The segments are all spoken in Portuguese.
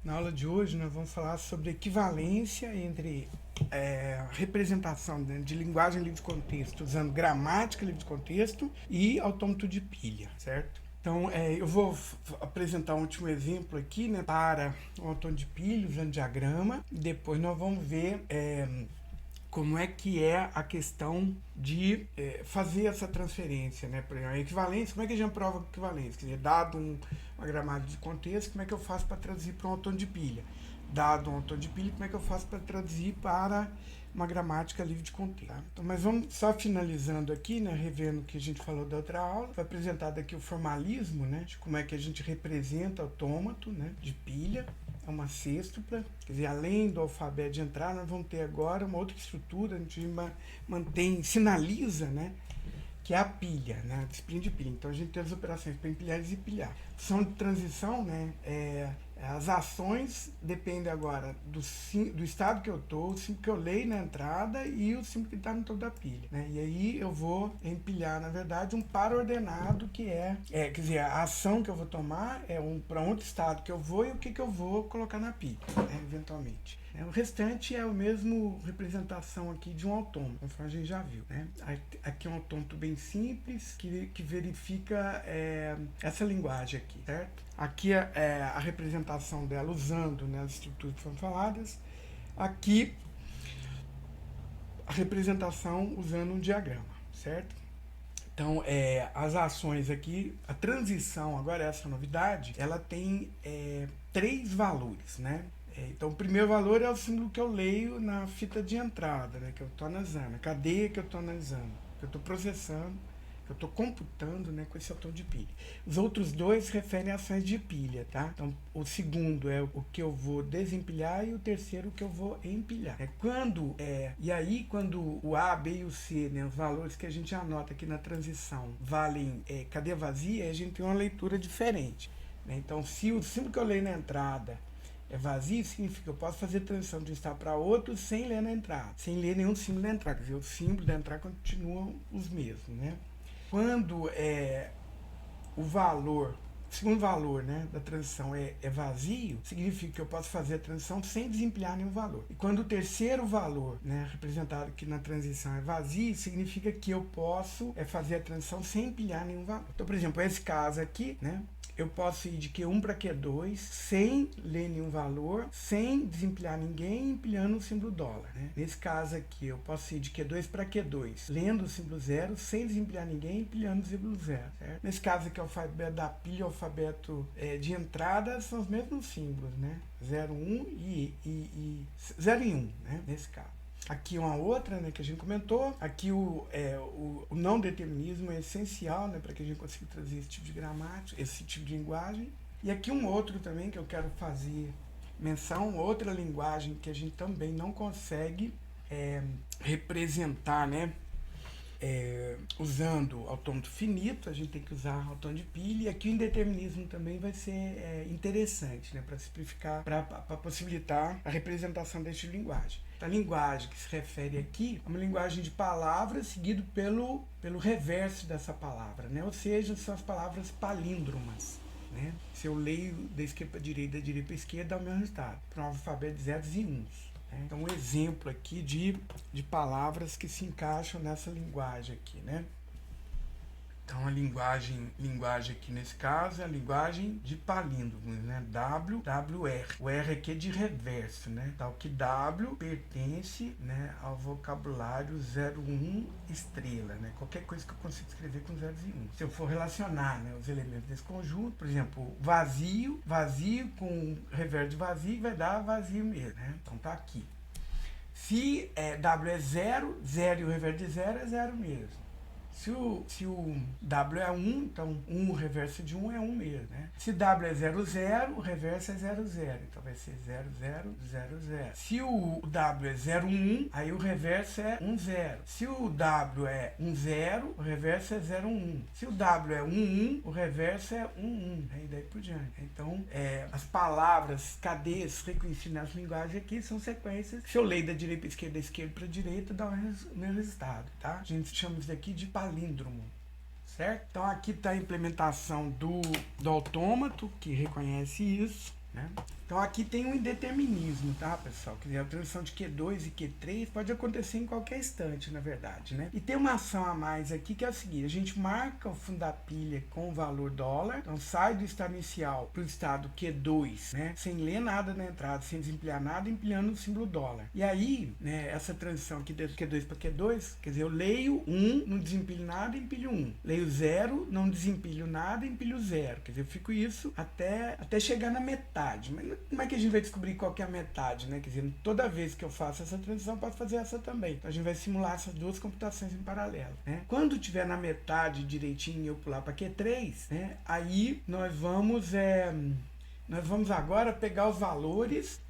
Na aula de hoje nós vamos falar sobre equivalência entre representação, né, de linguagem livre de contexto, usando gramática livre de contexto e autômato de pilha, certo? Então, eu vou apresentar um último exemplo aqui, né, para o autômato de pilha, usando diagrama, e depois nós vamos ver como é que é a questão de fazer essa transferência, né? Por exemplo, a equivalência, como é que a gente prova a equivalência? Quer dizer, dado uma gramática de contexto, como é que eu faço para traduzir para um autônomo de pilha? Dado um autônomo de pilha, como é que eu faço para traduzir para uma gramática livre de contexto? Tá? Então, mas vamos só finalizando aqui, né? Revendo o que a gente falou da outra aula. Foi apresentado aqui o formalismo, né? De como é que a gente representa autômato, né? De pilha. É uma sextupla, quer dizer, além do alfabeto de entrada, nós vamos ter agora uma outra estrutura, a gente mantém, sinaliza, né, que é a pilha, né, a disciplina de pilha. Então a gente tem as operações para empilhar e desempilhar. Função de transição, né, as ações dependem agora do estado que eu estou, o símbolo que eu leio na entrada e o símbolo que está no topo da pilha. Né? E aí eu vou empilhar, na verdade, um par ordenado que quer dizer, a ação que eu vou tomar é para onde estado que eu vou e o que eu vou colocar na pilha, né, eventualmente. O restante é a mesma representação aqui de um autômato, conforme a gente já viu. Né? Aqui é um autômato bem simples que verifica essa linguagem aqui, certo? Aqui é a representação dela usando, né, as estruturas que foram faladas. Aqui a representação usando um diagrama, certo? Então, as ações aqui, a transição, agora essa novidade, ela tem 3 valores, né? Então, o primeiro valor é o símbolo que eu leio na fita de entrada, né, que eu estou analisando, a cadeia que eu estou analisando, que eu estou processando, que eu estou computando, né, com esse autômato de pilha. Os outros dois referem a ações de pilha, tá? Então, o segundo é o que eu vou desempilhar e o terceiro o que eu vou empilhar. E aí, quando o A, B e o C, né, os valores que a gente anota aqui na transição, valem cadeia vazia, a gente tem uma leitura diferente. Né? Então, se o símbolo que eu leio na entrada é vazio, significa que eu posso fazer transição de um estado para outro sem ler na entrada, sem ler nenhum símbolo da entrada. Quer dizer, os símbolos da entrada continuam os mesmos, né? Quando o segundo valor, né, da transição é vazio, significa que eu posso fazer a transição sem desempilhar nenhum valor. E quando o terceiro valor, né, representado aqui na transição é vazio, significa que eu posso fazer a transição sem empilhar nenhum valor. Então, por exemplo, esse caso aqui, né, eu posso ir de Q1 para Q2 sem ler nenhum valor, sem desempilhar ninguém, empilhando o símbolo dólar. Né? Nesse caso aqui, eu posso ir de Q2 para Q2, lendo o símbolo 0, sem desempilhar ninguém, empilhando o símbolo 0. Certo? Nesse caso aqui, o alfabeto da pilha e o alfabeto de entrada são os mesmos símbolos, né? 0, 1 e 0 e 1, né? Nesse caso. Aqui uma outra, né, que a gente comentou. Aqui o não determinismo é essencial, né, para que a gente consiga trazer esse tipo de gramática, esse tipo de linguagem. E aqui um outro também que eu quero fazer menção, outra linguagem que a gente também não consegue representar, né, usando autômato finito, a gente tem que usar autômato de pilha. E aqui o indeterminismo também vai ser interessante, né, para simplificar, para possibilitar a representação deste linguagem. A linguagem que se refere aqui é uma linguagem de palavras seguido pelo reverso dessa palavra, né? Ou seja, são as palavras palíndromas. Né? Se eu leio da esquerda para a direita, da direita para a esquerda, dá o mesmo resultado, para um alfabeto de zeros e uns. Né? Então, um exemplo aqui de palavras que se encaixam nessa linguagem aqui, né? Então, a linguagem aqui nesse caso é a linguagem de palíndromos, né? W, W, R. O R aqui é de reverso, né? Tal que W pertence, né, ao vocabulário 0, 1, estrela, né? Qualquer coisa que eu consiga escrever com zeros e 1. Se eu for relacionar, né, os elementos desse conjunto, por exemplo, vazio com reverso de vazio vai dar vazio mesmo, né? Então, tá aqui. Se W é 0, 0 e o reverso de 0 é 0 mesmo. Se o W é 1, então o reverso de 1 é 1 mesmo, né? Se W é 0, 0, o reverso é 0, 0. Então vai ser 0, 0, 0, 0. Se o W é 0, 1, aí o reverso é 1, 0. Se o W é 1, 0, o reverso é 0, 1. Se o W é 1, 1, o reverso é 1, 1. E daí por diante. Então, as palavras, cadeias reconhecidas nas linguagens aqui são sequências. Se eu leio da direita para a esquerda, da esquerda para a direita, dá o mesmo resultado, tá? A gente chama isso daqui de palíndromo, certo? Então aqui está a implementação do autômato, que reconhece isso. né? Então aqui tem um indeterminismo, tá, pessoal? Quer dizer, a transição de Q2 e Q3 pode acontecer em qualquer instante, na verdade, né? E tem uma ação a mais aqui que é a seguinte: a gente marca o fundo da pilha com o valor dólar, então sai do estado inicial para o estado Q2, né? Sem ler nada na entrada, sem desempilhar nada, empilhando o símbolo dólar. E aí, né, essa transição aqui de Q2 para Q2, quer dizer, eu leio 1, não desempilho nada, empilho 1. Leio 0, não desempilho nada, empilho 0. Quer dizer, eu fico isso até chegar na metade. Mas como é que a gente vai descobrir qual que é a metade, né? Quer dizer, toda vez que eu faço essa transição, eu posso fazer essa também. Então a gente vai simular essas duas computações em paralelo, né? Quando tiver na metade direitinho e eu pular para Q3, né? Aí nós vamos agora pegar os valores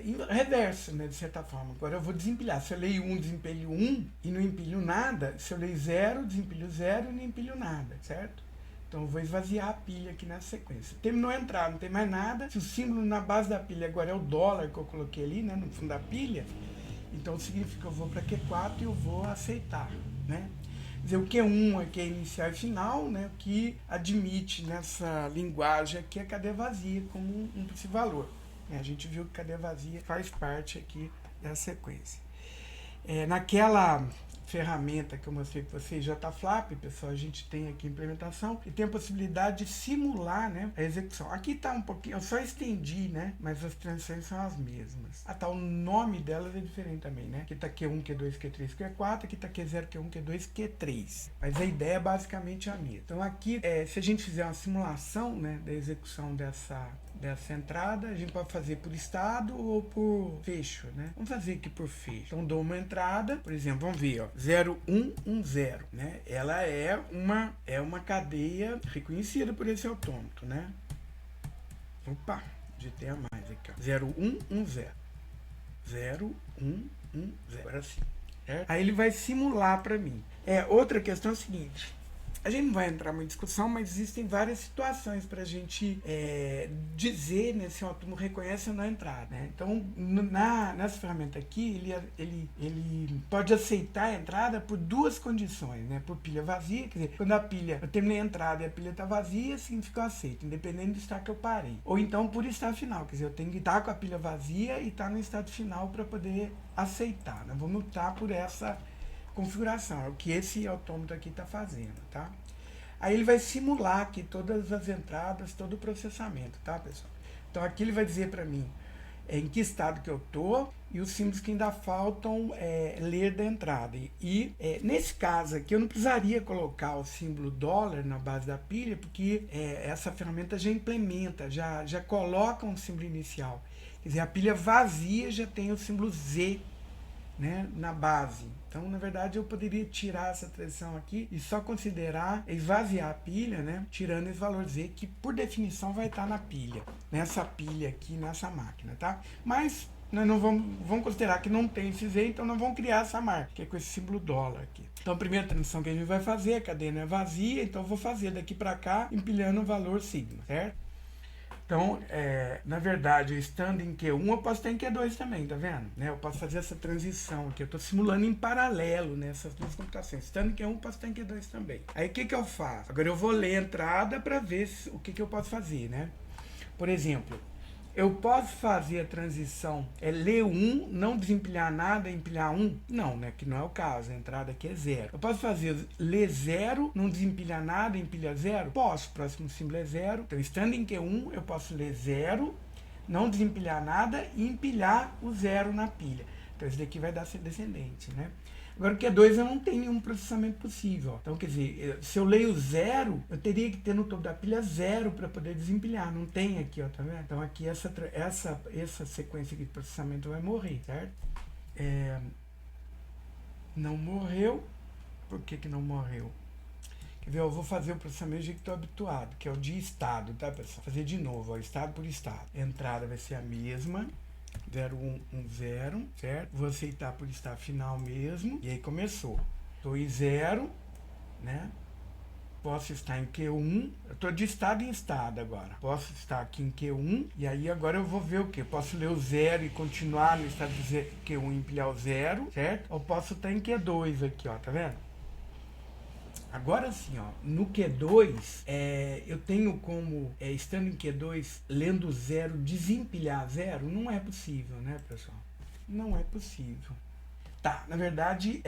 em reverso, né, de certa forma. Agora eu vou desempilhar. Se eu leio 1, desempilho 1 e não empilho nada. Se eu leio 0, desempilho 0 e não empilho nada, certo? Então eu vou esvaziar a pilha aqui nessa sequência. Terminou a entrada, não tem mais nada. Se o símbolo na base da pilha agora é o dólar que eu coloquei ali, né, no fundo da pilha, então significa que eu vou para Q4 e eu vou aceitar, né? Quer dizer, o Q1 aqui é inicial e final, né, o que admite nessa linguagem aqui a cadeia vazia como um possível valor. A gente viu que cadeia vazia faz parte aqui da sequência. Naquela ferramenta que eu mostrei para vocês, JFlap, pessoal, a gente tem aqui a implementação e tem a possibilidade de simular, né, a execução. Aqui está um pouquinho, eu só estendi, né, mas as transições são as mesmas. Tá, o nome delas é diferente também, né? Aqui está Q1, Q2, Q3, Q4, aqui está Q0, Q1, Q2, Q3. Mas a ideia é basicamente a mesma. Então aqui, se a gente fizer uma simulação, né, da execução dessa entrada, a gente pode fazer por estado ou por fecho, né? Vamos fazer aqui por fecho. Então dou uma entrada, por exemplo, vamos ver, ó, 0, 1, 1, 0, né? Ela é uma cadeia reconhecida por esse autômato, né? Opa, digitei a mais aqui, ó. 0, 1, 1, 0. 0, 1, 1, 0. Agora sim. Certo? Aí ele vai simular para mim. Outra questão é a seguinte. A gente não vai entrar muito em discussão, mas existem várias situações para a gente dizer, né, se o autômato reconhece ou não a entrada, né? Então, nessa ferramenta aqui, ele pode aceitar a entrada por duas condições, né? Por pilha vazia, quer dizer, quando eu terminei a entrada e a pilha está vazia, significa que eu aceito, independente do estado que eu parei. Ou então por estado final, quer dizer, eu tenho que estar com a pilha vazia e estar no estado final para poder aceitar, né? Vamos lutar por essa configuração, é o que esse autômato aqui está fazendo, tá? Aí ele vai simular aqui todas as entradas, todo o processamento, tá, pessoal? Então aqui ele vai dizer para mim em que estado que eu tô e os símbolos que ainda faltam ler da entrada. Nesse caso aqui eu não precisaria colocar o símbolo dólar na base da pilha, porque essa ferramenta já implementa, já coloca um símbolo inicial. Quer dizer, a pilha vazia já tem o símbolo Z, né, na base. Então, na verdade, eu poderia tirar essa transição aqui e só considerar esvaziar a pilha, né, tirando esse valor Z, que por definição vai estar na pilha, nessa pilha aqui, nessa máquina, tá? Mas nós não vamos considerar que não tem esse Z, então nós vamos criar essa marca, que é com esse símbolo dólar aqui. Então, a primeira transição que a gente vai fazer, a cadeia não é vazia, então eu vou fazer daqui para cá, empilhando o valor sigma, certo? Então, na verdade, estando em Q1, eu posso estar em Q2 também, tá vendo? Né? Eu posso fazer essa transição aqui, eu estou simulando em paralelo nessas duas computações. Estando em Q1, eu posso estar em Q2 também. Aí, o que eu faço? Agora, eu vou ler a entrada para ver o que eu posso fazer, né? Por exemplo, eu posso fazer a transição, ler 1, não desempilhar nada, empilhar 1? Não, né? Que não é o caso, a entrada aqui é 0. Eu posso fazer ler 0, não desempilhar nada, empilhar 0? Posso, o próximo símbolo é 0. Então, estando em Q1, eu posso ler 0, não desempilhar nada e empilhar o 0 na pilha. Então, esse daqui vai dar descendente, né? Agora, o Q2 eu não tenho nenhum processamento possível. Ó. Então, quer dizer, se eu leio 0, eu teria que ter no topo da pilha 0 para poder desempilhar. Não tem aqui, ó, tá vendo? Então, aqui essa sequência aqui de processamento vai morrer, certo? Não morreu. Por que não morreu? Quer ver? Eu vou fazer o processamento do jeito que estou habituado, que é o de estado, tá, pessoal? Vou fazer de novo, ó, estado por estado. A entrada vai ser a mesma. 0, 1, 1, 0, certo? Vou aceitar por estar final mesmo. E aí começou. Estou em 0, né? Posso estar em Q1. Eu estou de estado em estado agora. Posso estar aqui em Q1. E aí agora eu vou ver o quê? Posso ler o 0 e continuar no estado de Q1 e empilhar o 0, certo? Ou posso estar em Q2 aqui, ó. Tá vendo? Agora sim, ó, no Q2, eu tenho como, estando em Q2, lendo zero, desempilhar zero? Não é possível, né, pessoal? Não é possível. Tá, na verdade,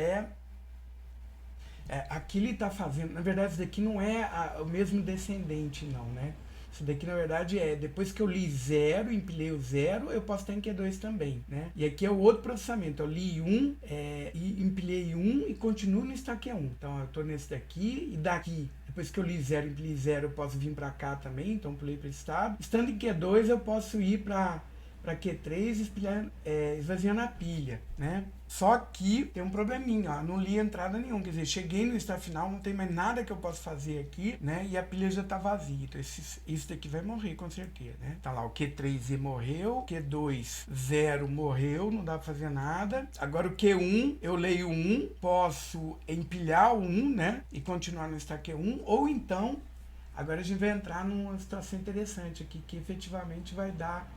aqui ele está fazendo, na verdade isso daqui não é o mesmo descendente não, né? Isso daqui na verdade depois que eu li zero, empilhei o zero, eu posso estar em Q2 também, né? E aqui é o outro processamento, eu li 1 e empilhei 1 e continuo no stack 1. Então eu estou nesse daqui e daqui, depois que eu li zero, empilhei zero, eu posso vir para cá também, então pulei para esse estado. Estando em Q2 eu posso ir para Q3 esvaziando a pilha, né? Só que tem um probleminha, ó, não li entrada nenhuma, quer dizer, cheguei no estado final, não tem mais nada que eu possa fazer aqui, né? E a pilha já tá vazia, então isso daqui vai morrer com certeza, né? Tá lá, o Q3 morreu, Q2 0 morreu, não dá pra fazer nada. Agora o Q1, eu leio 1, posso empilhar o 1, né? E continuar no estado Q1, ou então, agora a gente vai entrar numa situação interessante aqui, que efetivamente vai dar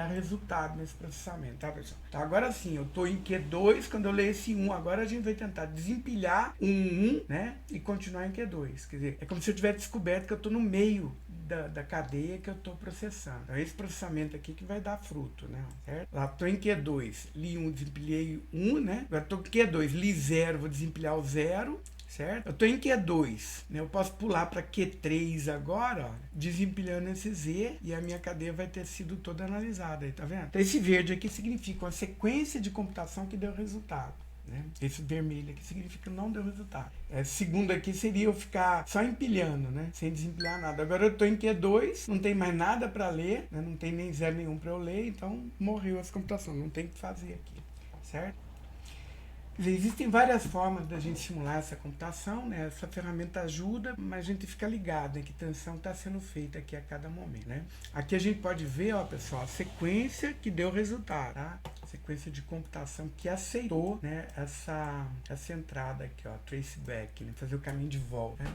resultado nesse processamento, tá, pessoal? Então, agora sim, eu estou em Q2, quando eu leio esse 1, agora a gente vai tentar desempilhar um 1, né, e continuar em Q2. Quer dizer, é como se eu tivesse descoberto que eu estou no meio da cadeia que eu estou processando. Então, esse processamento aqui que vai dar fruto, né, certo? Lá, estou em Q2, li 1, desempilhei 1, né, agora estou em Q2, li 0, vou desempilhar o 0, certo? Eu estou em Q2, né? Eu posso pular para Q3 agora, ó, desempilhando esse Z, e a minha cadeia vai ter sido toda analisada aí, tá vendo? Então esse verde aqui significa uma sequência de computação que deu resultado, né? Esse vermelho aqui significa que não deu resultado. Segundo aqui seria eu ficar só empilhando, né? Sem desempilhar nada. Agora eu estou em Q2, não tem mais nada para ler, né? Não tem nem zero nenhum para eu ler, então morreu essa computação, não tem o que fazer aqui, certo? Quer dizer, existem várias formas da gente simular essa computação, né? Essa ferramenta ajuda, mas a gente fica ligado, né? Que transição está sendo feita aqui a cada momento, né? Aqui a gente pode ver, ó, pessoal, a sequência que deu resultado, tá? Sequência de computação que aceitou, né? Essa entrada aqui, ó, traceback, né? Fazer o caminho de volta, né?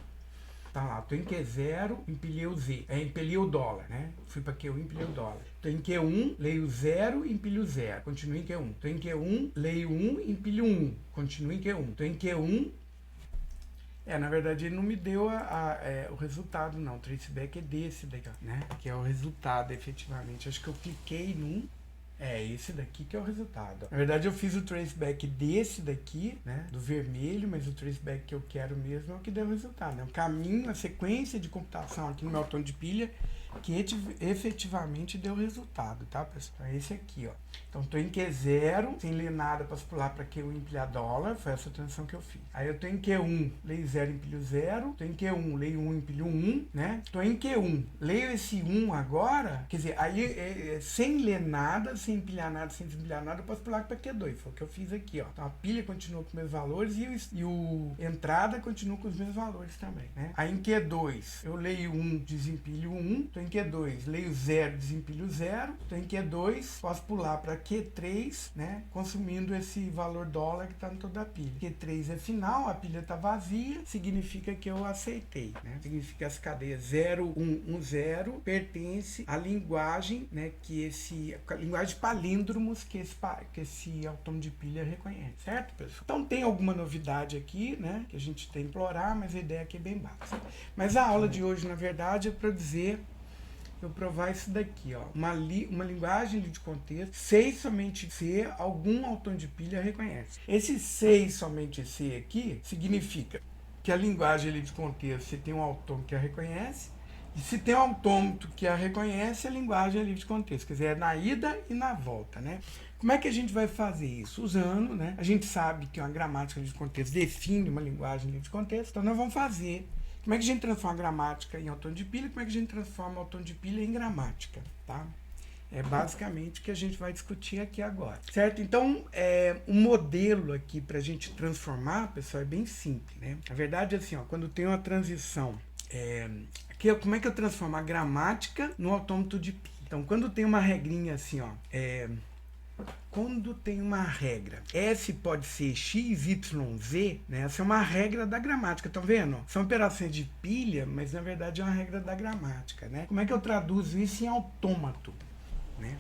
Tá lá, tô em Q0, empilhei o Z, empilhei o dólar, né? Fui para Q1, empilhei o dólar. Tô em Q1, leio 0, empilho 0, continuo em Q1. Tô em Q1, leio 1, empilho 1, continuo em Q1. Tô em Q1, na verdade ele não me deu o resultado não, o traceback é desse daqui, né? Que é o resultado efetivamente. Acho que eu cliquei num... esse daqui que é o resultado. Na verdade, eu fiz o traceback desse daqui, né? Do vermelho, mas o traceback que eu quero mesmo é o que deu o resultado, né? O caminho, a sequência de computação aqui no meu autônomo de pilha que efetivamente deu resultado, tá, pessoal? Então, esse aqui, ó. Então, tô em Q0, sem ler nada, posso pular para Q1 empilhar dólar, foi essa transição que eu fiz. Aí eu tô em Q1, leio 0, empilho 0, tô em Q1, leio 1, empilho 1, né? Tô em Q1, leio esse 1 agora, quer dizer, aí sem ler nada, sem empilhar nada, sem desempilhar nada, eu posso pular para Q2, foi o que eu fiz aqui, ó. Então, a pilha continua com os mesmos valores e entrada continua com os mesmos valores também, né? Aí em Q2, eu leio 1, desempilho 1, tô em Q2, leio 0, desempilho 0, tô em Q2, posso pular para Q3, né, consumindo esse valor dólar que está no toda a pilha. Q3 é final, a pilha está vazia, significa que eu aceitei, né? Significa que essa cadeia 0, 1, 1, 0 pertence à linguagem, né, a linguagem de palíndromos que esse autônomo de pilha reconhece, certo, pessoal? Então tem alguma novidade aqui, né, que a gente tem que explorar, mas a ideia aqui é bem básica. Mas a aula de hoje, na verdade, é para eu provar isso daqui, ó, uma linguagem de contexto, sei somente C, algum autônomo de pilha reconhece. Esse sei somente C aqui significa que a linguagem de contexto, se tem um autônomo que a reconhece, e se tem um autônomo que a reconhece, a linguagem é livre de contexto, quer dizer, é na ida e na volta, né? Como é que a gente vai fazer isso? Usando, né? A gente sabe que uma gramática livre de contexto define uma linguagem livre de contexto, então nós vamos fazer. Como é que a gente transforma a gramática em autônomo de pilha? Como é que a gente transforma o autônomo de pilha em gramática, tá? É basicamente o que a gente vai discutir aqui agora, certo? Então, um modelo aqui para a gente transformar, pessoal, é bem simples, né? A verdade é assim, ó, quando tem uma transição, como é que eu transformo a gramática no autômato de pilha? Então, quando tem uma regrinha assim, ó, quando tem uma regra, S pode ser X, Y, Z, né? Essa é uma regra da gramática, estão vendo? São operações de pilha, mas na verdade é uma regra da gramática, né? Como é que eu traduzo isso em autômato, né?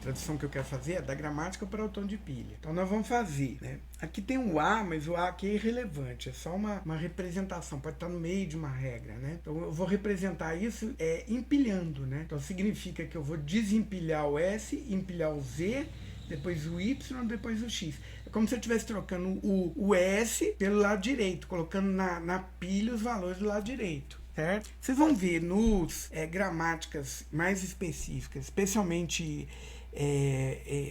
tradução que eu quero fazer é da gramática para o tom de pilha. Então nós vamos fazer, né? Aqui tem o A, mas o A aqui é irrelevante, é só uma representação, pode estar no meio de uma regra, né? Então eu vou representar isso empilhando, né? Então significa que eu vou desempilhar o S, empilhar o Z, depois o Y, depois o X. É como se eu estivesse trocando o S pelo lado direito, colocando na pilha os valores do lado direito. Certo? Vocês vão ver nos gramáticas mais específicas, especialmente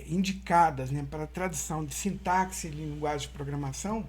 indicadas, né, para tradução de sintaxe e linguagem de programação,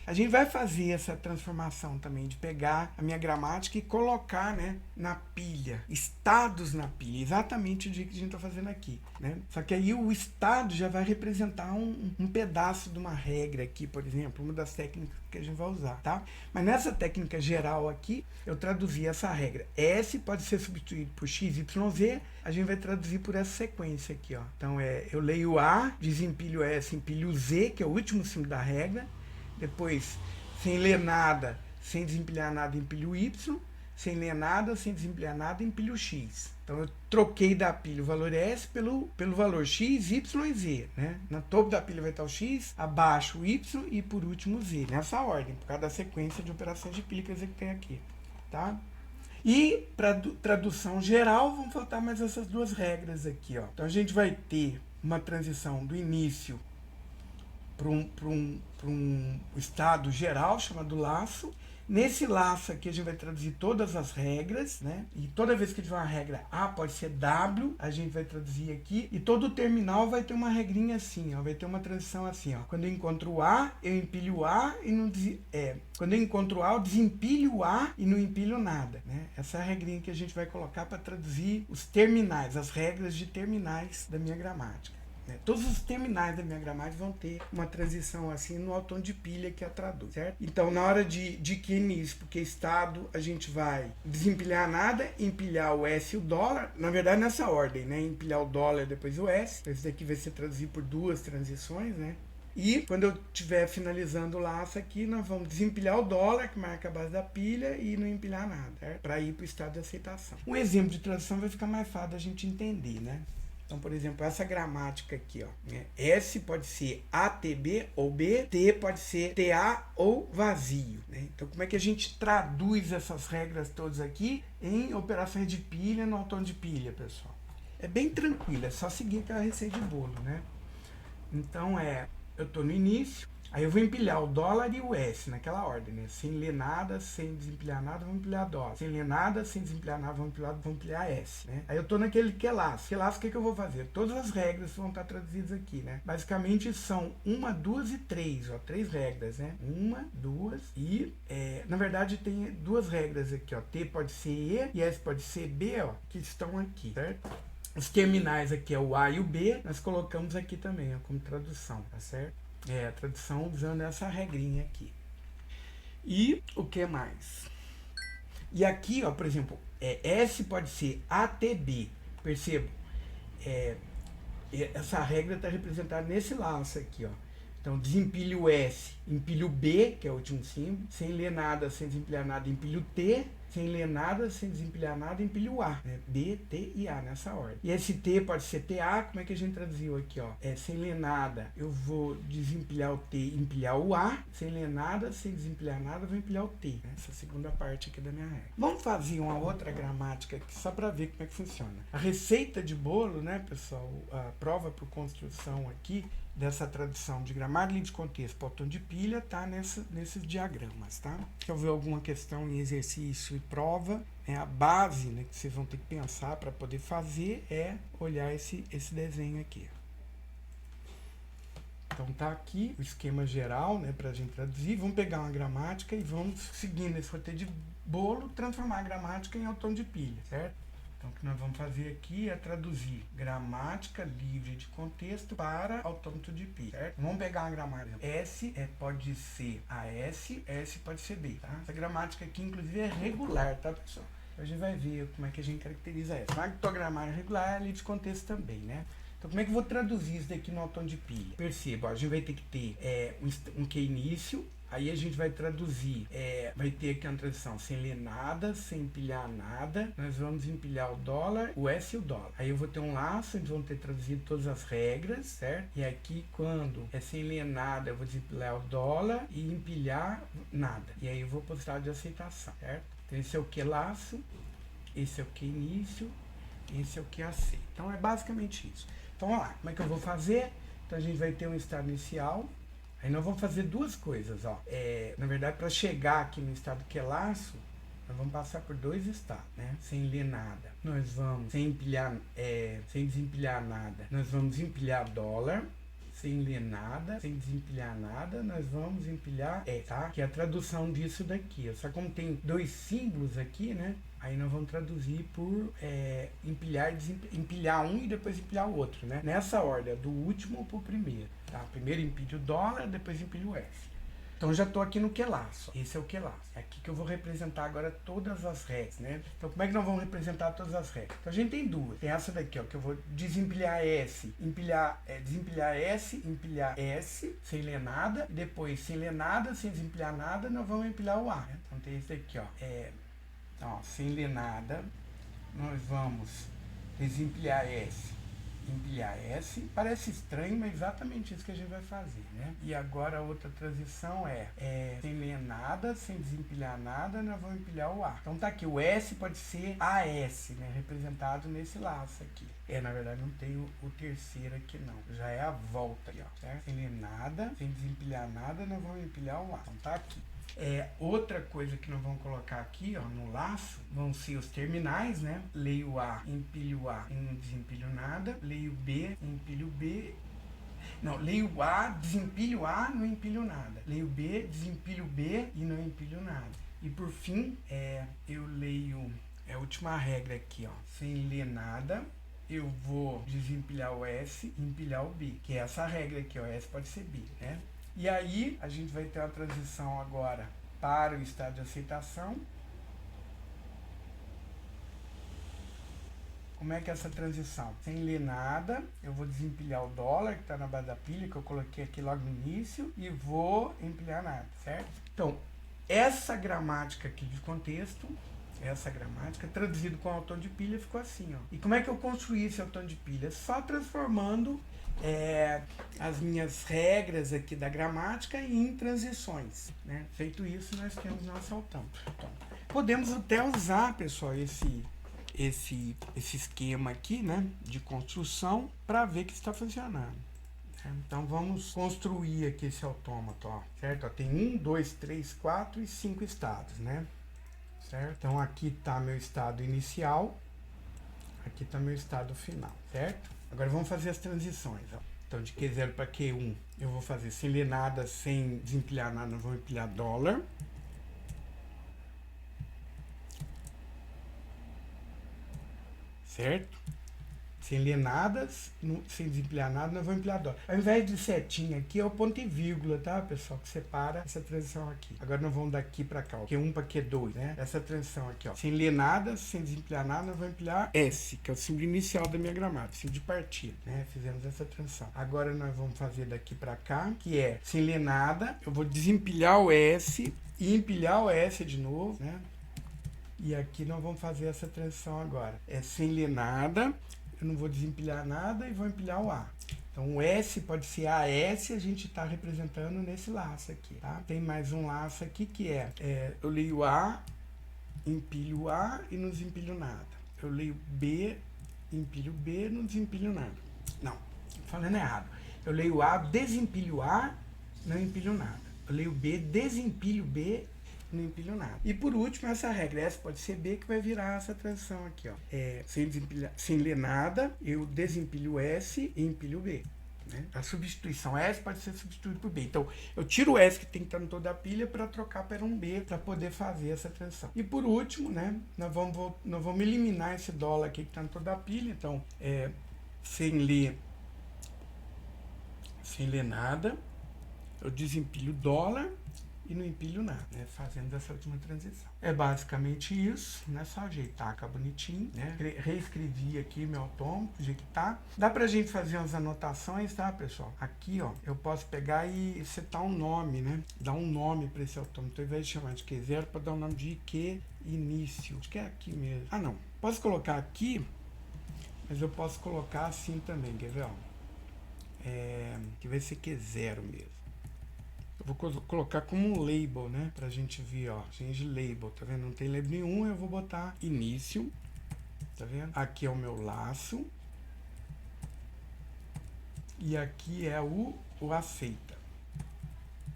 a gente vai fazer essa transformação também, de pegar a minha gramática e colocar, né, na pilha, estados na pilha, exatamente o que a gente está fazendo aqui, né? Só que aí o estado já vai representar um pedaço de uma regra aqui, por exemplo, uma das técnicas que a gente vai usar, tá? Mas nessa técnica geral aqui, eu traduzi essa regra. S pode ser substituído por X, Y, Z, a gente vai traduzir por essa sequência aqui, ó. Então, eu leio A, desempilho S, empilho Z, que é o último símbolo da regra. Depois, sem ler nada, sem desempilhar nada, empilho Y. Sem ler nada, sem desempilhar nada, empilho X. Então, eu troquei da pilha o valor S pelo valor X, Y e Z, né? No topo da pilha vai estar o X, abaixo o Y e, por último, o Z. Nessa ordem, por causa da sequência de operações de pilha que tem aqui, tá? E, para tradução geral, vão faltar mais essas duas regras aqui, ó. Então, a gente vai ter uma transição do início para um estado geral chamado laço. Nesse laço aqui a gente vai traduzir todas as regras, né? E toda vez que tiver uma regra A pode ser W, a gente vai traduzir aqui. E todo terminal vai ter uma regrinha assim, ó, vai ter uma transição assim, ó. Quando eu encontro o A, eu empilho o A e não quando eu encontro o A, eu desempilho o A e não empilho nada, né? Essa é a regrinha que a gente vai colocar para traduzir os terminais, as regras de terminais da minha gramática. Todos os terminais da minha gramática vão ter uma transição assim no tom de pilha que a traduz, certo? Então, na hora de que início, porque estado, a gente vai desempilhar nada, empilhar o S e o dólar, na verdade nessa ordem, né? Empilhar o dólar depois o S, esse daqui vai ser traduzido por duas transições, né? E quando eu estiver finalizando o laço aqui, nós vamos desempilhar o dólar, que marca a base da pilha, e não empilhar nada, certo? Para ir para o estado de aceitação. Um exemplo de tradução vai ficar mais fácil da gente entender, né? Então, por exemplo, essa gramática aqui, ó, né? S pode ser ATB ou B, T pode ser TA ou vazio, né? Então, como é que a gente traduz essas regras todas aqui em operações de pilha no tom de pilha, pessoal? É bem tranquilo, é só seguir aquela receita de bolo, né? Então, eu estou no início, aí eu vou empilhar o dólar e o S naquela ordem, né? Sem ler nada, sem desempilhar nada, vamos empilhar dólar. Sem ler nada, sem desempilhar nada, vamos empilhar S, né? Aí eu tô naquele QLAS. QLAS, o que eu vou fazer? Todas as regras vão estar traduzidas aqui, né? Basicamente são 1, 2 e 3, ó. 3 regras, né? 1, 2 e... na verdade tem duas regras aqui, ó. T pode ser E e S pode ser B, ó. Que estão aqui, certo? Os terminais aqui é o A e o B. Nós colocamos aqui também, ó, como tradução, tá certo? A tradução usando essa regrinha aqui. E o que mais? E aqui, ó, por exemplo, S pode ser ATB. Percebo? Essa regra está representada nesse laço aqui, ó. Então, desempilho o S, empilho o B, que é o último símbolo. Sem ler nada, sem desempilhar nada, empilho o T. Sem ler nada, sem desempilhar nada, empilho o A, né? B, T e A nessa ordem. E esse T pode ser TA, como é que a gente traduziu aqui, ó? Sem ler nada, eu vou desempilhar o T e empilhar o A. Sem ler nada, sem desempilhar nada, eu vou empilhar o T, né? Essa segunda parte aqui da minha regra. Vamos fazer uma outra gramática aqui, só para ver como é que funciona. A receita de bolo, né, pessoal? A prova por construção aqui, dessa tradução de gramática de contexto para o tom de pilha, tá nesses diagramas, tá? Se houver alguma questão em exercício e prova, a base, né, que vocês vão ter que pensar para poder fazer é olhar esse desenho aqui. Então tá aqui o esquema geral, né, para a gente traduzir. Vamos pegar uma gramática e vamos, seguindo esse roteiro de bolo, transformar a gramática em tom de pilha, certo? Então, o que nós vamos fazer aqui é traduzir gramática livre de contexto para autômato de pilha, certo? Vamos pegar uma gramática. S pode ser AS, S pode ser B, tá? Essa gramática aqui, inclusive, é regular, tá, pessoal? A gente vai ver como é que a gente caracteriza essa. Mas a gramática regular é livre de contexto também, né? Então, como é que eu vou traduzir isso daqui no autômato de pilha? Perceba, ó, a gente vai ter que ter um que início, Aí a gente vai traduzir, vai ter aqui uma tradução sem ler nada, sem empilhar nada. Nós vamos empilhar o dólar, o S e o dólar. Aí eu vou ter um laço, onde vão ter traduzido todas as regras, certo? E aqui, quando é sem ler nada, eu vou desempilhar o dólar e empilhar nada. E aí eu vou para o estado de aceitação, certo? Então esse é o que laço, esse é o que início, esse é o que aceita. Então é basicamente isso. Então vamos lá, como é que eu vou fazer? Então a gente vai ter um estado inicial. Aí nós vamos fazer duas coisas, ó. Na verdade, para chegar aqui no estado que é laço, nós vamos passar por dois estados, né? Sem ler nada. Nós vamos, sem empilhar, sem desempilhar nada, nós vamos empilhar dólar. Sem ler nada, sem desempilhar nada, nós vamos empilhar tá? Que é a tradução disso daqui. Só como tem dois símbolos aqui, né? Aí nós vamos traduzir por empilhar um e depois empilhar o outro, né? Nessa ordem, do último pro primeiro, tá? Primeiro empilho o dólar, depois empilho o S. Então já estou aqui no QLaço. Esse é o QLaço. É aqui que eu vou representar agora todas as regras, né? Então como é que nós vamos representar todas as regras? Então a gente tem duas. Tem essa daqui, ó, que eu vou desempilhar S, desempilhar S, empilhar S, sem ler nada. E depois, sem ler nada, sem desempilhar nada, nós vamos empilhar o A. Né? Então tem esse daqui, ó. Então, ó, sem ler nada, nós vamos desempilhar S, empilhar S. Parece estranho, mas é exatamente isso que a gente vai fazer, né? E agora a outra transição sem ler nada, sem desempilhar nada, nós vamos empilhar o A. Então tá aqui, o S pode ser AS, né? Representado nesse laço aqui. Na verdade não tem o terceiro aqui não. Já é a volta aí, ó. Certo? Sem ler nada, sem desempilhar nada, nós vamos empilhar o A. Então tá aqui. Outra coisa que nós vamos colocar aqui, ó, no laço, vão ser os terminais, né? Leio A, empilho A e não desempilho nada. Leio B, empilho B. Não, leio A, desempilho A, não empilho nada. Leio B, desempilho B e não empilho nada. E por fim, eu leio a última regra aqui, ó. Sem ler nada, eu vou desempilhar o S e empilhar o B. Que é essa regra aqui, ó. S pode ser B, né? E aí, a gente vai ter a transição agora para o estado de aceitação. Como é que é essa transição? Sem ler nada, eu vou desempilhar o dólar, que está na base da pilha, que eu coloquei aqui logo no início, e vou empilhar nada, certo? Então, essa gramática aqui de contexto, essa gramática, traduzido com autônomo de pilha, ficou assim, ó. E como é que eu construí esse autônomo de pilha? Só transformando as minhas regras aqui da gramática em transições, né? Feito isso, nós temos nosso autônomo. Então, podemos até usar, pessoal, esse esquema aqui, né, de construção para ver que está funcionando. Então vamos construir aqui esse autômato, ó, certo? Ó, tem 1, 2, 3, 4 e 5 estados, né? Certo? Então aqui está meu estado inicial, aqui está meu estado final, certo? Agora vamos fazer as transições, ó. Então de Q0 para Q1 eu vou fazer sem ler nada, sem desempilhar nada, eu vou empilhar dólar. Certo? Sem ler nada, sem desempilhar nada, nós vamos empilhar dólar. Ao invés de setinha aqui, é o ponto e vírgula, tá, pessoal? Que separa essa transição aqui. Agora nós vamos daqui para cá, ó. Q1 para Q2, né? Essa transição aqui, ó. Sem ler nada, sem desempilhar nada, nós vamos empilhar S, que é o símbolo inicial da minha gramática, símbolo de partida, né? Fizemos essa transição. Agora nós vamos fazer daqui para cá, que é sem ler nada, eu vou desempilhar o S e empilhar o S de novo, né? E aqui nós vamos fazer essa transição agora. Sem ler nada, eu não vou desempilhar nada e vou empilhar o A. Então o S pode ser AS, a gente está representando nesse laço aqui, tá? Tem mais um laço aqui que eu leio A, empilho A e não desempilho nada. Eu leio B, empilho B, não desempilho nada. Não, falando errado. Eu leio A, desempilho A, não empilho nada. Eu leio B, desempilho B, não empilho nada. E por último, essa regra S pode ser B, que vai virar essa transição aqui, ó. Sem ler nada, eu desempilho S e empilho B. Né? A substituição S pode ser substituída por B. Então, eu tiro o S que tem que estar em toda a pilha para trocar para um B, para poder fazer essa transição. E por último, né, nós vamos eliminar esse dólar aqui que está em toda a pilha. Então, sem ler nada, eu desempilho dólar e não empilho nada, né? Fazendo essa última transição. É basicamente isso, né? Só ajeitar, ficar bonitinho, né? Reescrevi aqui meu autômato, do jeito que tá. Dá pra gente fazer umas anotações, tá, pessoal? Aqui, ó, eu posso pegar e setar um nome, né? Dar um nome pra esse autômato. Ao invés de chamar de Q0, para dar o nome de IQ início. Acho que é aqui mesmo. Ah, não. Posso colocar aqui, mas eu posso colocar assim também, quer ver, ó? Que vai ser Q0 mesmo. Eu vou colocar como um label, né? Pra gente ver, ó. Change label, tá vendo? Não tem label nenhum, eu vou botar início. Tá vendo? Aqui é o meu laço. E aqui é o aceita.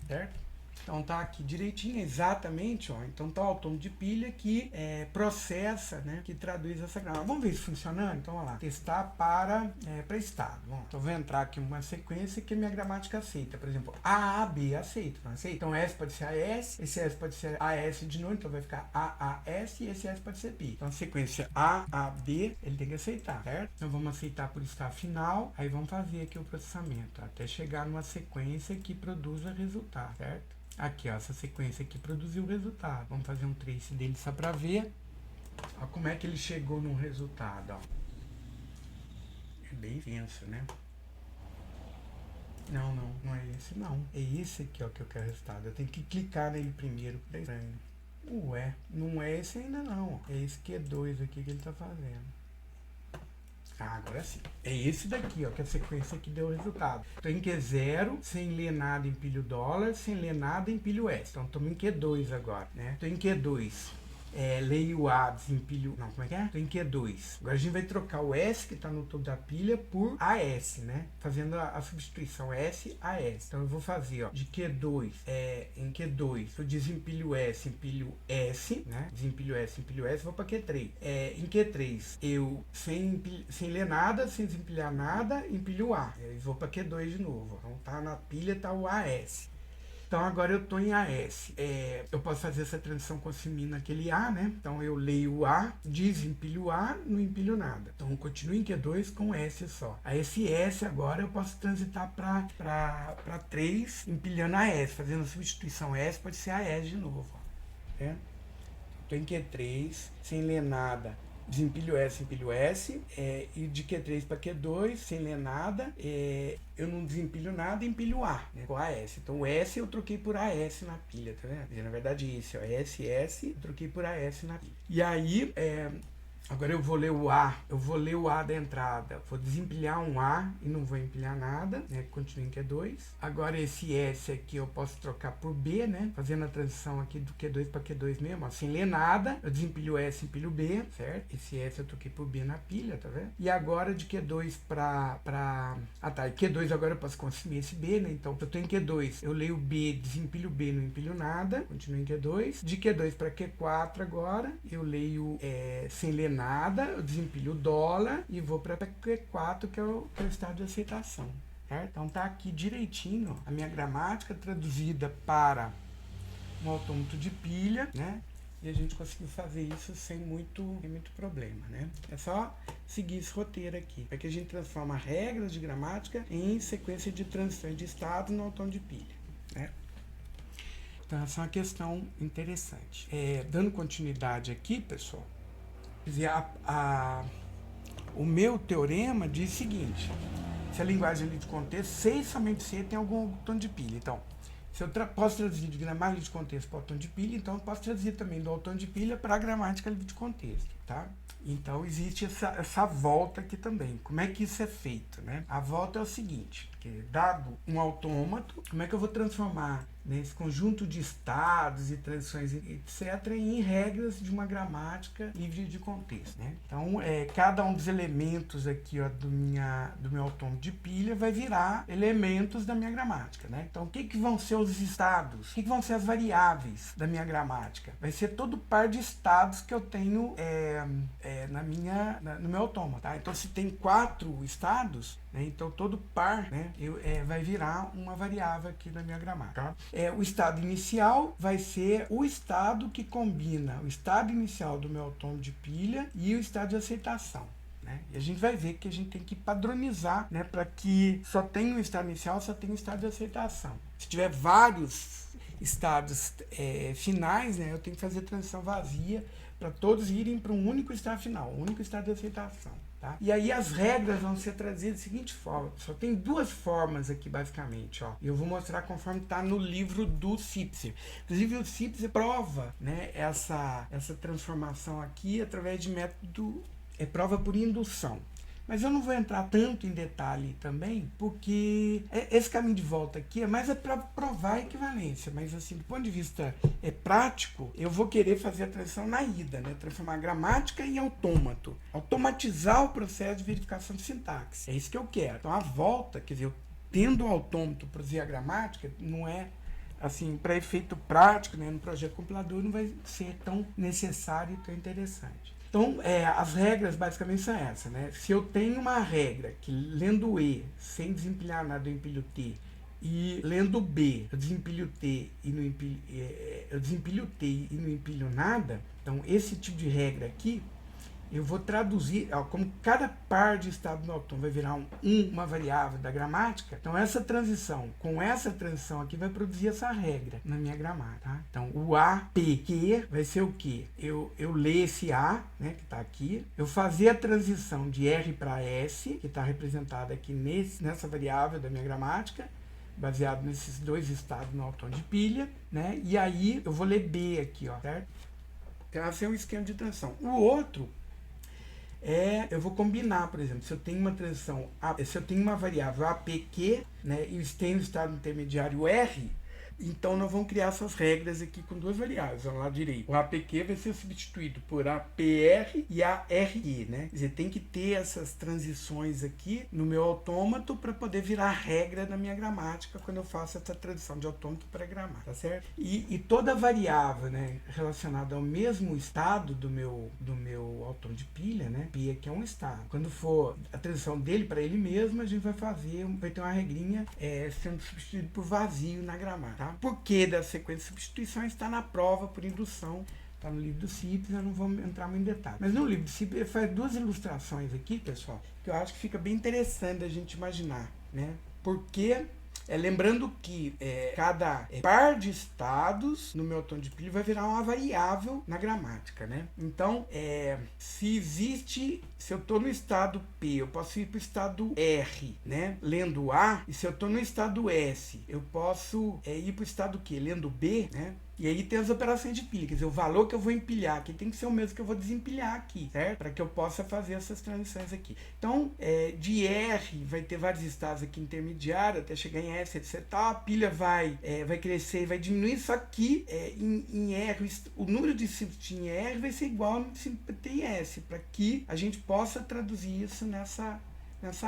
Certo? Então tá aqui direitinho, exatamente, ó. Então tá o autômato de pilha que processa, né? Que traduz essa gramática. Vamos ver isso funcionando? Então, olha lá. Testar para estado. Bom, então vou entrar aqui uma sequência que a minha gramática aceita. Por exemplo, A, B, aceita. Não aceita? Então S pode ser AS, esse S pode ser AS de novo, então vai ficar AAS e esse S pode ser B. Então a sequência A, B, ele tem que aceitar, certo? Então vamos aceitar por estado final, aí vamos fazer aqui o processamento, até chegar numa sequência que produza resultado, certo? Aqui, ó, essa sequência aqui produziu o resultado. Vamos fazer um trace dele só para ver. Ó, como é que ele chegou no resultado, ó. É bem denso, né? Não é esse não. É esse aqui, ó, que eu quero resultado. Eu tenho que clicar nele primeiro. É estranho. Ué, não é esse ainda não, ó. É esse Q2 aqui que ele tá fazendo. Ah, agora sim. É esse daqui, ó, que é a sequência que deu o resultado. Então em Q0, sem ler nada, empilho dólar, sem ler nada, empilho S. Então estamos em Q2 agora, né? Então em Q2, leio A, desempilho... Não, como é que é? Então em Q2. Agora a gente vai trocar o S, que está no topo da pilha, por AS, né? Fazendo a substituição S a S. Então eu vou fazer, ó, de Q2, em Q2, eu desempilho S, empilho S, né? Desempilho S, vou para Q3. Em Q3, eu, sem ler nada, sem desempilhar nada, empilho A. Eu vou para Q2 de novo. Então tá na pilha, tá o AS. Então agora eu estou em AS. Eu posso fazer essa transição com naquele A, né? Então eu leio o A, desempilho A, não empilho nada. Então eu continuo em Q2 com S só. A esse S agora eu posso transitar para 3, empilhando a S, fazendo a substituição S, pode ser a S de novo. Estou em Q3, sem ler nada. Desempilho S, empilho S, e de Q3 para Q2, sem ler nada, eu não desempilho nada, empilho A, né, com AS. Então o S eu troquei por AS na pilha, tá vendo? Na verdade esse, ó, SS, eu troquei por AS na pilha. E aí, agora eu vou ler o A da entrada, vou desempilhar um A e não vou empilhar nada, né? Continuo em Q2. Agora esse S aqui eu posso trocar por B, né? Fazendo a transição aqui do Q2 para Q2 mesmo, ó, sem ler nada, eu desempilho S, empilho B, certo? Esse S eu troquei por B na pilha, tá vendo? E agora de Q2 e Q2 agora eu posso consumir esse B, né? Então eu tô em Q2, eu leio B, desempilho B, não empilho nada, continuo em Q2. De Q2 para Q4 agora, eu leio sem ler nada, eu desempilho o dólar e vou para Q4, que é o estado de aceitação. Certo? Então tá aqui direitinho, ó, a minha gramática traduzida para um autômato de pilha, né? E a gente conseguiu fazer isso sem muito problema, né? É só seguir esse roteiro aqui, para que a gente transforma regras de gramática em sequência de transições de estado no autômato de pilha, né? Então essa é uma questão interessante. Dando continuidade aqui, pessoal, o meu teorema diz o seguinte: se a linguagem de contexto, C e somente C tem algum autômato de pilha. Então, se eu posso traduzir de gramática de contexto para autômato de pilha, então eu posso traduzir também do autômato de pilha para a gramática de contexto, tá? Então existe essa volta aqui também. Como é que isso é feito, né? A volta é o seguinte: que dado um autômato, como é que eu vou transformar nesse conjunto de estados e transições, etc., em regras de uma gramática livre de contexto, né? Então, cada um dos elementos aqui, ó, do meu autômato de pilha vai virar elementos da minha gramática, né? Então, o que vão ser os estados? O que vão ser as variáveis da minha gramática? Vai ser todo par de estados que eu tenho no meu autômato, tá? Então, se tem 4 estados, né, então todo par, né, vai virar uma variável aqui na minha gramática, tá? O estado inicial vai ser o estado que combina o estado inicial do meu autômato de pilha e o estado de aceitação, né? E a gente vai ver que a gente tem que padronizar, né, para que só tenha um estado inicial, só tenha um estado de aceitação. Se tiver vários estados finais, né, eu tenho que fazer transição vazia para todos irem para um único estado final, um único estado de aceitação. Tá? E aí as regras vão ser trazidas da seguinte forma. Só tem duas formas aqui, basicamente. Ó. E eu vou mostrar conforme está no livro do Sipser. Inclusive, o Sipser prova, né, essa transformação aqui através de método, prova por indução. Mas eu não vou entrar tanto em detalhe também, porque esse caminho de volta aqui é mais para provar a equivalência. Mas, assim, do ponto de vista prático, eu vou querer fazer a transição na ida, né? Transformar a gramática em autômato. Automatizar o processo de verificação de sintaxe. É isso que eu quero. Então, a volta, quer dizer, eu tendo o autômato produzir a gramática, não é, assim, para efeito prático, né? No projeto compilador não vai ser tão necessário e tão interessante. Então, as regras basicamente são essas, né? Se eu tenho uma regra que lendo E, sem desempilhar nada, eu empilho T, e lendo B, eu desempilho T e não empilho, não empilho nada, então esse tipo de regra aqui, eu vou traduzir, como cada par de estado no autômato vai virar uma variável da gramática, então essa transição, com essa transição aqui, vai produzir essa regra na minha gramática. Tá? Então, o APQ vai ser o quê? Eu ler esse A, né, que está aqui, eu fazer a transição de R para S, que está representada aqui nessa variável da minha gramática, baseado nesses dois estados no autômato de pilha, né? E aí eu vou ler B aqui, ó, certo? Então, esse é um esquema de transição. O outro eu vou combinar, por exemplo, se eu tenho uma transição, se eu tenho uma variável APQ, né, e tem o estado intermediário R, então nós vamos criar essas regras aqui com duas variáveis. Vamos lá direito. O APQ vai ser substituído por APR e ARE, né? Quer dizer, tem que ter essas transições aqui no meu autômato para poder virar regra na minha gramática quando eu faço essa transição de autômato para gramática, tá certo? E toda variável, né, relacionada ao mesmo estado do meu autômato de pilha, né? P aqui é um estado. Quando for a transição dele para ele mesmo, a gente vai ter uma regrinha sendo substituído por vazio na gramática. Tá? Por que da sequência de substituição está na prova por indução, está no livro do Sipser, eu não vou entrar muito em detalhe. Mas no livro do Sipser ele faz duas ilustrações aqui, pessoal, que eu acho que fica bem interessante a gente imaginar, né? Porque lembrando que cada par de estados no meu autômato de pilha vai virar uma variável na gramática, né? Então, se eu estou no estado P, eu posso ir para o estado R, né? Lendo A, e se eu estou no estado S, eu posso ir para o estado Q, lendo B, né? E aí tem as operações de pilha, quer dizer, o valor que eu vou empilhar aqui tem que ser o mesmo que eu vou desempilhar aqui, certo? Para que eu possa fazer essas transições aqui. Então, de R vai ter vários estados aqui intermediários, até chegar em S, etc. A pilha vai crescer e vai diminuir, só que em R, o número de simples em R vai ser igual ao número de simples em S, para que a gente possa traduzir isso nessa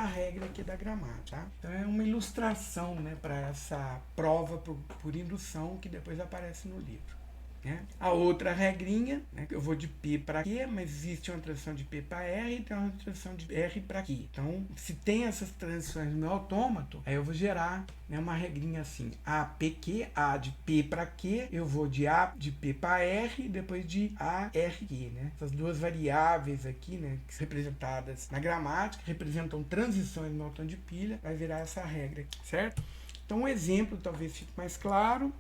regra aqui da gramática. Tá? Então é uma ilustração, né, para essa prova por indução que depois aparece no livro. Né? A outra regrinha, né, eu vou de P para Q, mas existe uma transição de P para R e tem uma transição de R para Q. Então, se tem essas transições no meu autômato, aí eu vou gerar, né, uma regrinha assim, APQ, A de P para Q, eu vou de A de P para R e depois de ARQ. Né? Essas duas variáveis aqui, né, que são representadas na gramática, representam transições no meu autômato de pilha, vai virar essa regra aqui, certo? Então, um exemplo talvez fique mais claro.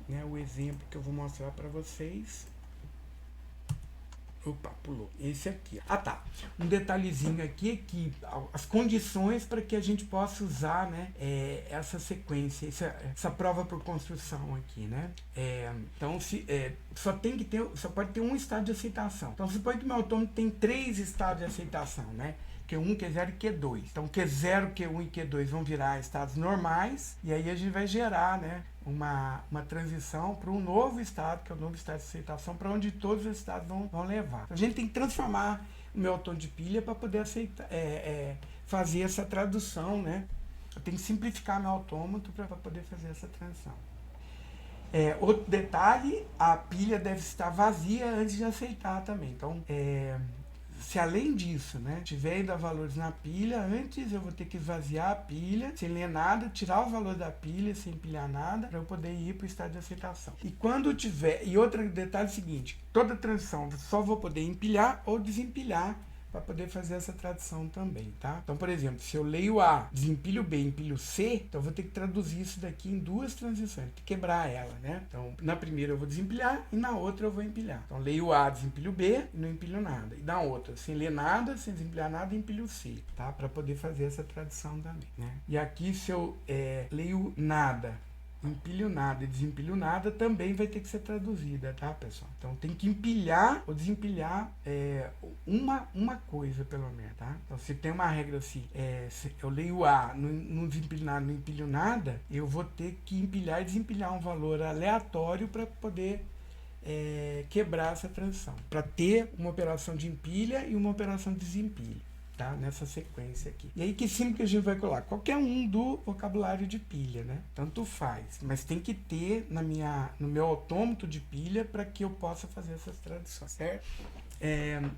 Né, o exemplo que eu vou mostrar para vocês. Opa, pulou. Esse aqui. Ah, tá. Um detalhezinho aqui que as condições para que a gente possa usar, né, essa sequência, essa prova por construção aqui, né? Então, só pode ter um estado de aceitação. Então, suponha que o meu autômato tem 3 estados de aceitação, né? Q1, Q0 e Q2. Então, Q0, Q1 e Q2 vão virar estados normais, e aí a gente vai gerar, né, uma transição para um novo estado, que é o novo estado de aceitação, para onde todos os estados vão levar. Então, a gente tem que transformar o meu autômato de pilha para poder fazer essa tradução, né? Eu tenho que simplificar meu autômato para poder fazer essa transição. Outro detalhe, a pilha deve estar vazia antes de aceitar também. Então, se além disso, né, tiver ainda valores na pilha, antes eu vou ter que esvaziar a pilha, sem ler nada, tirar o valor da pilha, sem empilhar nada, para eu poder ir para o estado de aceitação. E quando tiver, e outro detalhe é o seguinte, toda transição só vou poder empilhar ou desempilhar para poder fazer essa tradução também, tá? Então, por exemplo, se eu leio A, desempilho B, empilho C, então eu vou ter que traduzir isso daqui em duas transições, tem que quebrar ela, né? Então, na primeira eu vou desempilhar e na outra eu vou empilhar. Então, leio A, desempilho B e não empilho nada. E na outra, sem ler nada, sem desempilhar nada, empilho C, tá? Para poder fazer essa tradução também, né? E aqui, se eu leio nada, empilho nada e desempilho nada, também vai ter que ser traduzida, tá, pessoal? Então tem que empilhar ou desempilhar uma coisa, pelo menos, tá? Então se tem uma regra assim, se eu leio A, não desempilho nada, não empilho nada, eu vou ter que empilhar e desempilhar um valor aleatório para poder quebrar essa transição, para ter uma operação de empilha e uma operação de desempilho. Tá? Nessa sequência aqui. E aí que símbolo que a gente vai colar? Qualquer um do vocabulário de pilha, né? Tanto faz. Mas tem que ter no meu autômato de pilha para que eu possa fazer essas traduções, certo?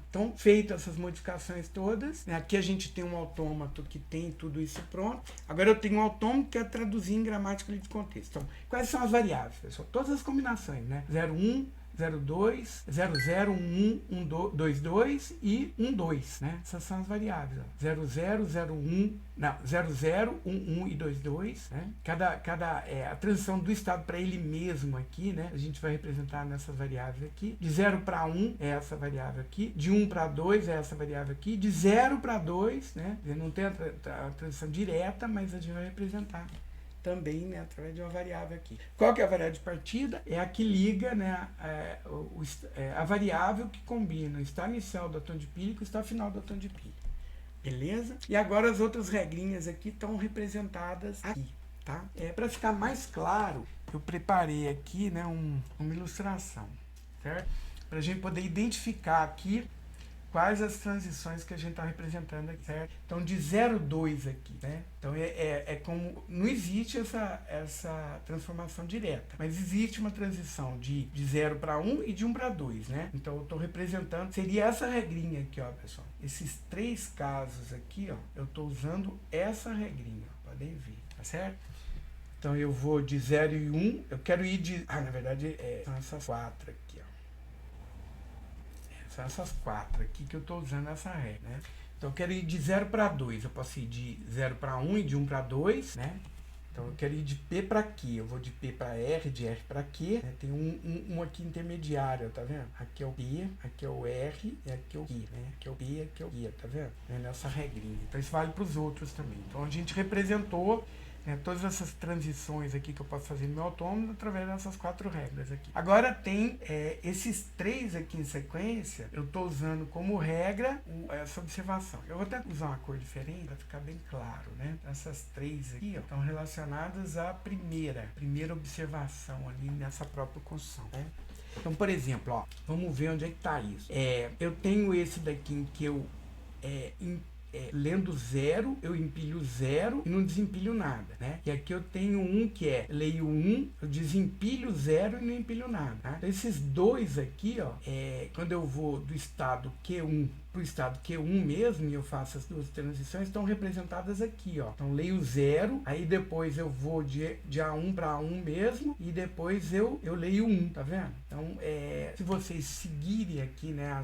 Então, feitas essas modificações todas, né? Aqui a gente tem um autômato que tem tudo isso pronto. Agora eu tenho um autômato que é traduzir em gramática de contexto. Então, quais são as variáveis, pessoal? Todas as combinações, né? 01, 02, 00, 11, 22 e 12, né? Essas são as variáveis, ó. 00, 01, não, 00, 11 e 22, né? A transição do estado para ele mesmo aqui, né? A gente vai representar nessas variáveis aqui. De 0 para 1 é essa variável aqui. De 1 para 2 é essa variável aqui. De 0 para 2, né? Não tem a transição direta, mas a gente vai representar também, né, através de uma variável aqui. Qual que é a variável de partida? É a que liga, né, a variável que combina o estado inicial do átomo de pilha com o estado final do átomo de pilha. Beleza? E agora as outras regrinhas aqui estão representadas aqui, tá? Para ficar mais claro, eu preparei aqui, né, uma ilustração, certo? Para a gente poder identificar aqui quais as transições que a gente está representando aqui, certo? Então, de 0,2 aqui, né? Então, como... Não existe essa transformação direta, mas existe uma transição de 0 para 1 e de 1 para 2, né? Então, eu estou representando... Seria essa regrinha aqui, ó, pessoal. Esses três casos aqui, ó, eu estou usando essa regrinha, ó, podem ver, tá certo? Então, eu vou de 0 e 1, eu quero ir de... na verdade, são essas quatro aqui, ó. São essas quatro aqui que eu estou usando essa regra, né? Então, eu quero ir de 0 para 2. Eu posso ir de 0 para 1 e de 1 para 2, né? Então, eu quero ir de P para Q. Eu vou de P para R, de R para Q. Né? Tem um aqui intermediário, tá vendo? Aqui é o P, aqui é o R e aqui é o Q, né? Aqui é o P, aqui é o Q, tá vendo? Nessa regrinha. Então, isso vale para os outros também. Então, a gente representou todas essas transições aqui que eu posso fazer no meu autômato através dessas quatro regras aqui. Agora tem esses três aqui em sequência, eu estou usando como regra essa observação. Eu vou até usar uma cor diferente para ficar bem claro, né? Essas três aqui, ó, estão relacionadas à primeira observação ali nessa própria construção, né? Então, por exemplo, ó, vamos ver onde é que está isso. Eu tenho esse daqui em que eu lendo 0, eu empilho 0 e não desempilho nada, né? E aqui eu tenho um que leio 1, eu desempilho 0 e não empilho nada, tá? Então, esses dois aqui, ó, quando eu vou do estado Q1 para o estado Q1 mesmo, e eu faço as duas transições, estão representadas aqui, ó. Então, leio 0, aí depois eu vou de A1 para A1 mesmo, e depois eu leio 1, tá vendo? Então, se vocês seguirem aqui, né,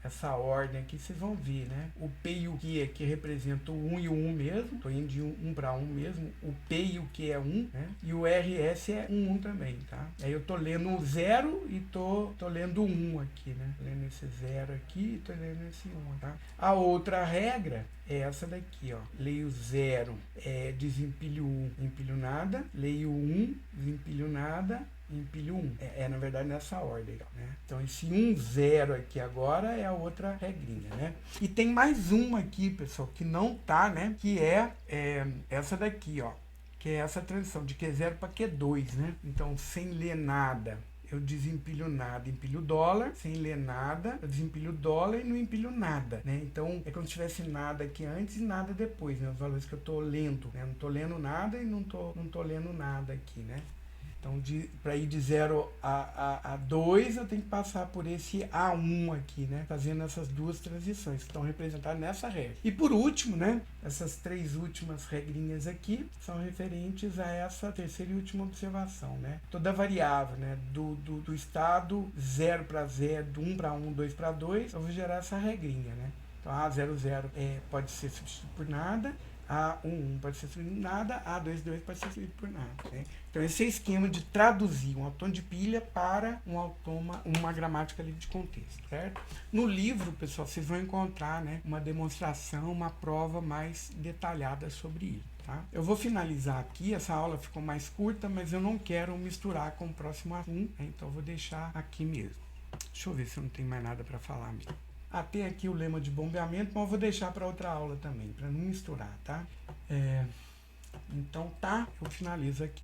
essa ordem aqui, vocês vão ver, né? O P e o Q aqui representam o 1 e o 1 mesmo, estou indo de 1 para 1 mesmo, o P e o Q é 1, né? E o RS é 1 também, tá? Aí eu tô lendo o 0 e tô lendo o 1 aqui, né? Tô lendo esse 0 aqui e tô lendo esse 1, tá? A outra regra é essa daqui, ó. Leio 0, desempilho 1, empilho nada. Leio 1, desempilho nada, empilho 1. Na verdade, nessa ordem, ó, né? Então, esse 1, 0 aqui agora é a outra regrinha, né? E tem mais uma aqui, pessoal, que não tá, né? Que é essa daqui, ó. Que é essa transição de Q0 para Q2, né? Então, sem ler nada, eu desempilho nada, empilho dólar. Sem ler nada, eu desempilho dólar e não empilho nada, né? Então, é como se tivesse nada aqui antes e nada depois, né? Os valores que eu tô lendo, né? Não tô lendo nada e não tô lendo nada aqui, né? Então, para ir de 0 a 2, eu tenho que passar por esse A1 aqui, né? Fazendo essas duas transições que estão representadas nessa regra. E por último, né? Essas três últimas regrinhas aqui são referentes a essa terceira e última observação, né? Toda variável, né? Do estado 0 para 0, do 1 para 1, 2 para 2, eu vou gerar essa regrinha, né? Então, Então, A00 pode ser substituído por nada, A11 pode ser substituído por nada, A22 pode ser substituído por nada. Né? Então, esse é o esquema de traduzir um autônomo de pilha para uma gramática livre de contexto, certo? No livro, pessoal, vocês vão encontrar, né, uma demonstração, uma prova mais detalhada sobre isso. Tá? Eu vou finalizar aqui, essa aula ficou mais curta, mas eu não quero misturar com o próximo assunto, né? Então eu vou deixar aqui mesmo. Deixa eu ver se eu não tenho mais nada para falar mesmo. Tem aqui o lema de bombeamento, mas eu vou deixar para outra aula também, para não misturar, tá? Então eu finalizo aqui.